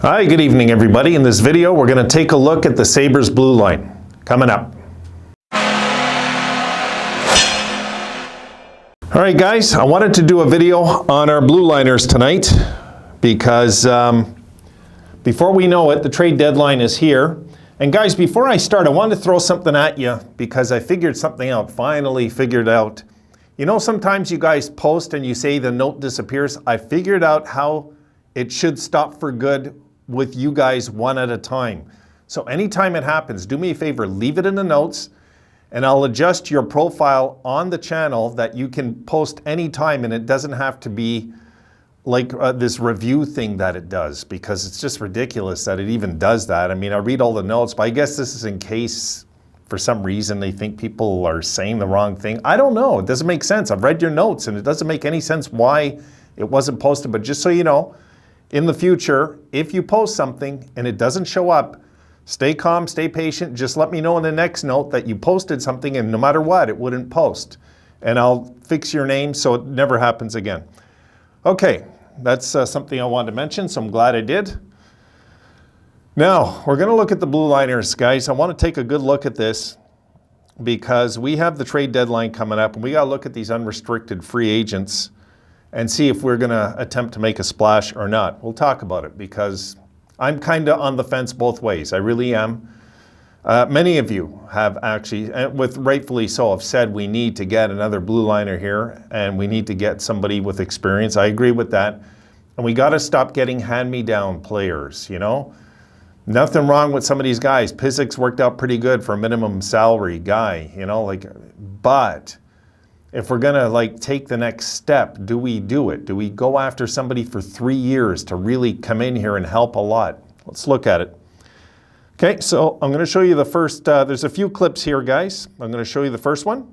Hi, good evening everybody. In this video we're going to take a look at the Sabres blue line. Coming up. Alright guys, I wanted to do a video on our Blueliners tonight because before we know it, the trade deadline is here. And guys, before I start, I wanted to throw something at you because I figured something out, finally figured out. You know, sometimes you guys post and you say the note disappears. I figured out how it should stop for good with you guys one at a time. So anytime it happens, do me a favor, leave it in the notes and I'll adjust your profile on the channel that you can post anytime, and it doesn't have to be like this review thing that it does, because it's just ridiculous that it even does that. I mean, I read all the notes, but I guess this is in case for some reason they think people are saying the wrong thing. I don't know. It doesn't make sense. I've read your notes and it doesn't make any sense why it wasn't posted. But just so you know, in the future, if you post something and it doesn't show up, stay calm, stay patient. Just let me know in the next note that you posted something and no matter what, it wouldn't post. And I'll fix your name so it never happens again. Okay, that's something I wanted to mention, so I'm glad I did. Now, we're going to look at the Blueliners, guys. I want to take a good look at this because we have the trade deadline coming up and we got to look at these unrestricted free agents and see if we're going to attempt to make a splash or not. We'll talk about it because I'm kind of on the fence both ways. I really am. Many of you have actually, and with rightfully so, have said we need to get another blue liner here and we need to get somebody with experience. I agree with that. And we got to stop getting hand-me-down players, you know? Nothing wrong with some of these guys. Pizik's worked out pretty good for a minimum salary guy, you know, like, but if we're gonna like take the next step, do we do it? Do we go after somebody for 3 years to really come in here and help a lot? Let's look at it. Okay, so I'm gonna show you the first, there's a few clips here, guys. I'm gonna show you the first one.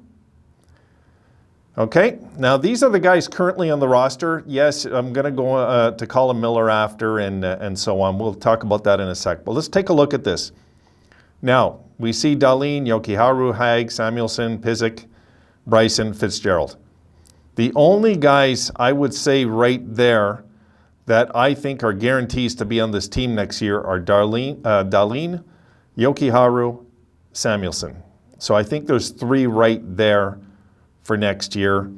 Okay, now these are the guys currently on the roster. Yes, I'm going to go to Colin Miller after and so on. We'll talk about that in a sec. But let's take a look at this. Now, we see Dahlin, Jokiharju, Haig, Samuelsson, Pysyk, Bryson, Fitzgerald. The only guys I would say right there that I think are guarantees to be on this team next year are Dahlin, Jokiharju, Samuelsson. So I think there's three right there for next year.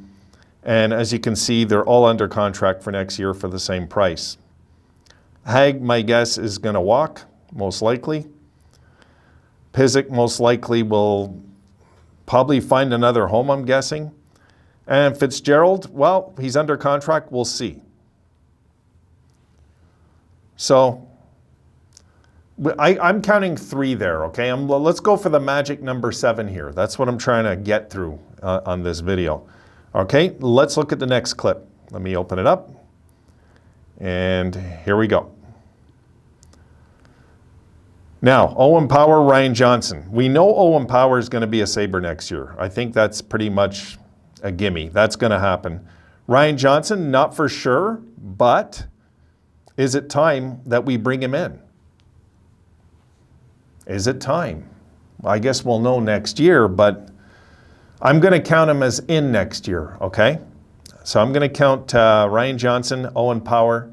And as you can see, they're all under contract for next year for the same price. Haig, my guess, is going to walk, most likely. Pysyk most likely will probably find another home, I'm guessing. And Fitzgerald, well, he's under contract, we'll see. So I'm counting three there, okay? Let's go for the magic number 7 here. That's what I'm trying to get through on this video. Okay, let's look at the next clip. Let me open it up. And here we go. Now, Owen Power, Ryan Johnson. We know Owen Power is going to be a Sabre next year. I think that's pretty much a gimme. That's going to happen. Ryan Johnson, not for sure, but is it time that we bring him in? Is it time? Well, I guess we'll know next year, but I'm going to count him as in next year, okay? So I'm going to count Ryan Johnson, Owen Power,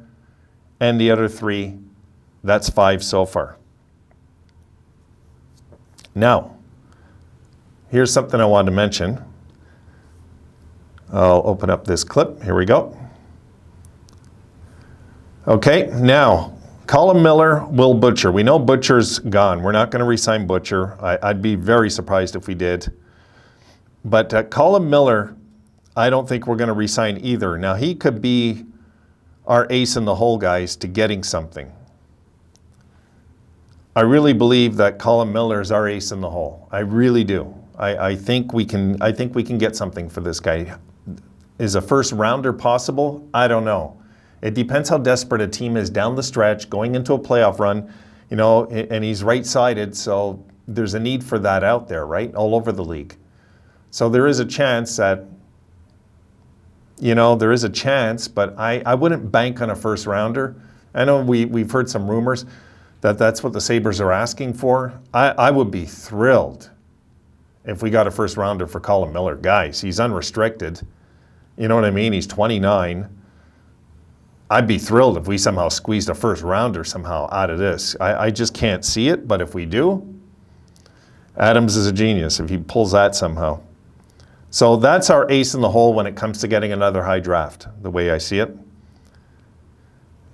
and the other 3. That's 5 so far. Now, here's something I wanted to mention. I'll open up this clip. Here we go. Okay, now, Colin Miller will Butcher. We know Butcher's gone. We're not going to re-sign Butcher. I'd be very surprised if we did. But Colin Miller, I don't think we're going to re-sign either. Now, he could be our ace in the hole, guys, to getting something. I really believe that Colin Miller is our ace in the hole. I really do. I think we can get something for this guy. Is a first rounder possible? I don't know. It depends how desperate a team is down the stretch, going into a playoff run, you know, and he's right-sided, so there's a need for that out there, right? All over the league. So there is a chance that, you know, there is a chance, but I wouldn't bank on a first rounder. I know we've heard some rumors that that's what the Sabres are asking for. I would be thrilled if we got a first rounder for Colin Miller. Guys, he's unrestricted. You know what I mean? He's 29. I'd be thrilled if we somehow squeezed a first rounder somehow out of this. I just can't see it, but if we do, Adams is a genius if he pulls that somehow. So that's our ace in the hole when it comes to getting another high draft, the way I see it.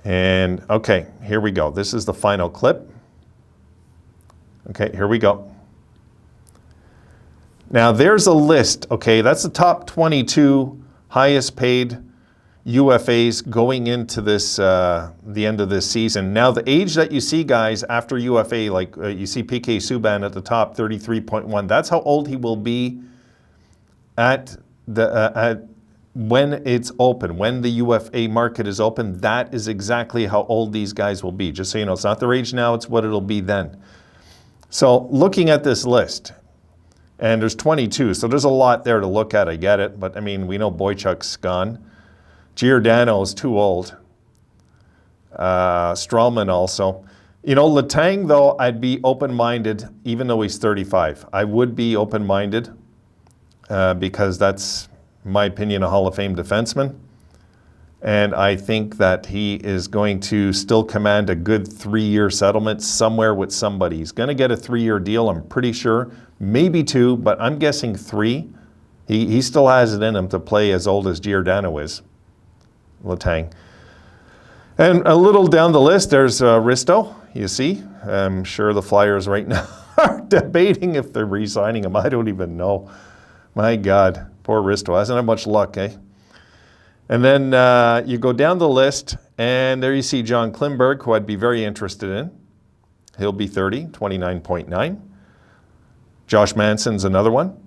And okay, here we go. This is the final clip. Okay, here we go. Now there's a list, okay, that's the top 22 highest paid UFAs going into this, the end of this season. Now the age that you see, guys, after UFA, like you see PK Subban at the top, 33.1, that's how old he will be at the, when it's open, when the UFA market is open. That is exactly how old these guys will be. Just so you know, it's not their age now, it's what it'll be then. So looking at this list, and there's 22, so there's a lot there to look at, I get it, but I mean, we know Boychuk's gone. Giordano is too old. Strawman also. You know, Letang, though, I'd be open-minded, even though he's 35. I would be open-minded because that's, in my opinion, a Hall of Fame defenseman. And I think that he is going to still command a good 3-year settlement somewhere with somebody. He's going to get a 3-year deal, I'm pretty sure. Maybe 2, but I'm guessing 3. He still has it in him to play as old as Giordano is, Letang. And a little down the list, there's Risto, you see. I'm sure the Flyers right now are debating if they're re-signing him. I don't even know. My God, poor Risto. Hasn't had much luck, eh? And then you go down the list, and there you see John Klinberg, who I'd be very interested in. He'll be 30, 29.9. Josh Manson's another one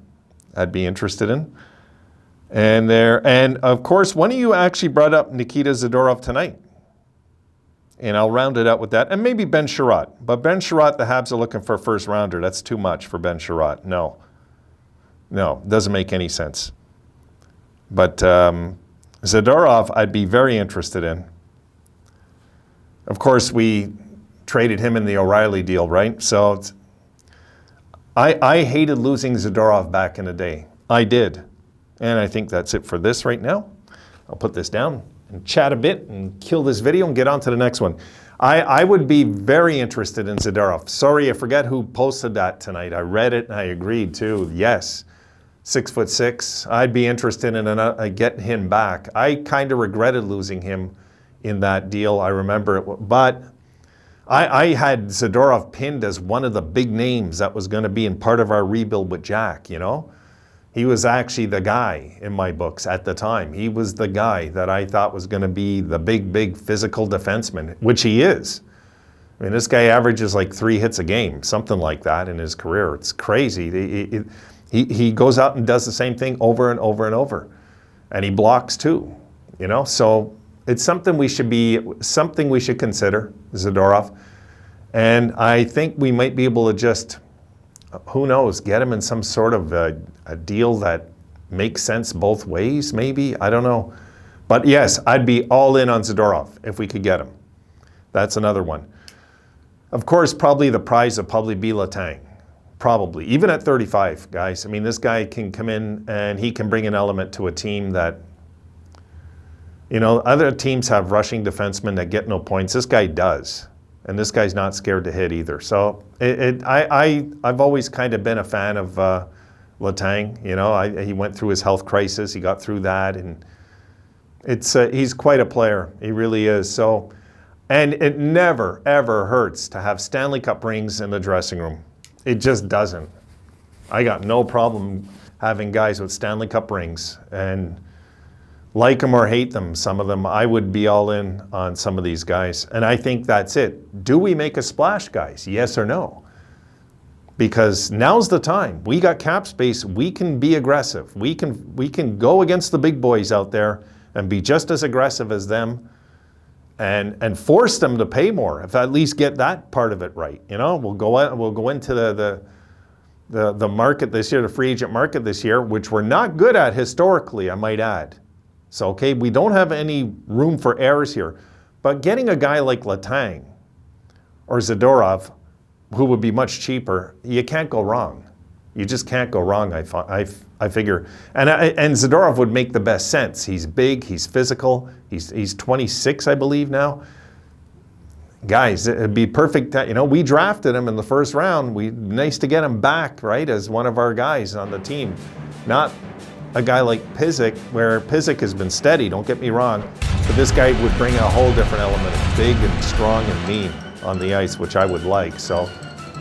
I'd be interested in. And of course, one of you actually brought up Nikita Zadorov tonight. And I'll round it out with that. And maybe Ben Sherratt. But Ben Sherratt, the Habs are looking for a first rounder. That's too much for Ben Sherratt. No, doesn't make any sense. But Zadorov, I'd be very interested in. Of course, we traded him in the O'Reilly deal, right? So I hated losing Zadorov back in the day. I did. And I think that's it for this right now. I'll put this down and chat a bit and kill this video and get on to the next one. I would be very interested in Zadorov. Sorry, I forget who posted that tonight. I read it and I agreed too. Yes. 6'6". I'd be interested in getting him back. I kind of regretted losing him in that deal. I remember it, but I had Zadorov pinned as one of the big names that was going to be in part of our rebuild with Jack, you know. He was actually the guy in my books at the time. He was the guy that I thought was going to be the big physical defenseman, which he is. I mean, this guy averages like 3 hits a game, something like that in his career. It's crazy. He goes out and does the same thing over and over and over. And he blocks too, you know? So it's something we should consider, Zadorov. And I think we might be able to just, who knows, get him in some sort of a deal that makes sense both ways, maybe? I don't know. But yes, I'd be all in on Zadorov if we could get him. That's another one. Of course, probably the prize will probably be Letang. Probably, even at 35, guys. I mean, this guy can come in and he can bring an element to a team that, you know, other teams have rushing defensemen that get no points. This guy does. And this guy's not scared to hit either. So I've always kind of been a fan of Letang. You know, he went through his health crisis. He got through that. And he's quite a player. He really is. So, and it never, ever hurts to have Stanley Cup rings in the dressing room. It just doesn't. I got no problem having guys with Stanley Cup rings, and like them or hate them, some of them, I would be all in on some of these guys. And I think that's it. Do we make a splash, guys? Yes or no? Because now's the time. We got cap space. We can be aggressive. We can go against the big boys out there and be just as aggressive as them. And force them to pay more, if at least get that part of it right. You know, we'll go into the market this year, the free agent market this year, which we're not good at historically, I might add. So, okay, we don't have any room for errors here. But getting a guy like Letang or Zadorov, who would be much cheaper, you can't go wrong. You just can't go wrong, I figure. And Zadorov would make the best sense. He's big, he's physical, he's 26, I believe now. Guys, it'd be perfect. You know, we drafted him in the first round. Nice to get him back, right, as one of our guys on the team. Not a guy like Pysyk, where Pysyk has been steady, don't get me wrong, but this guy would bring a whole different element of big and strong and mean on the ice, which I would like. So,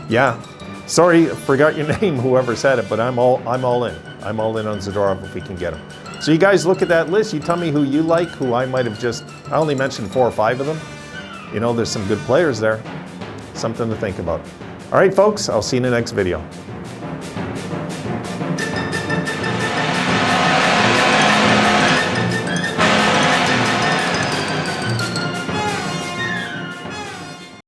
yeah. Sorry, forgot your name, whoever said it, but I'm all in. I'm all in on Zadorov if we can get him. So you guys look at that list. You tell me who you like, who I might have just, I only mentioned 4 or 5 of them. You know, there's some good players there. Something to think about. All right, folks, I'll see you in the next video.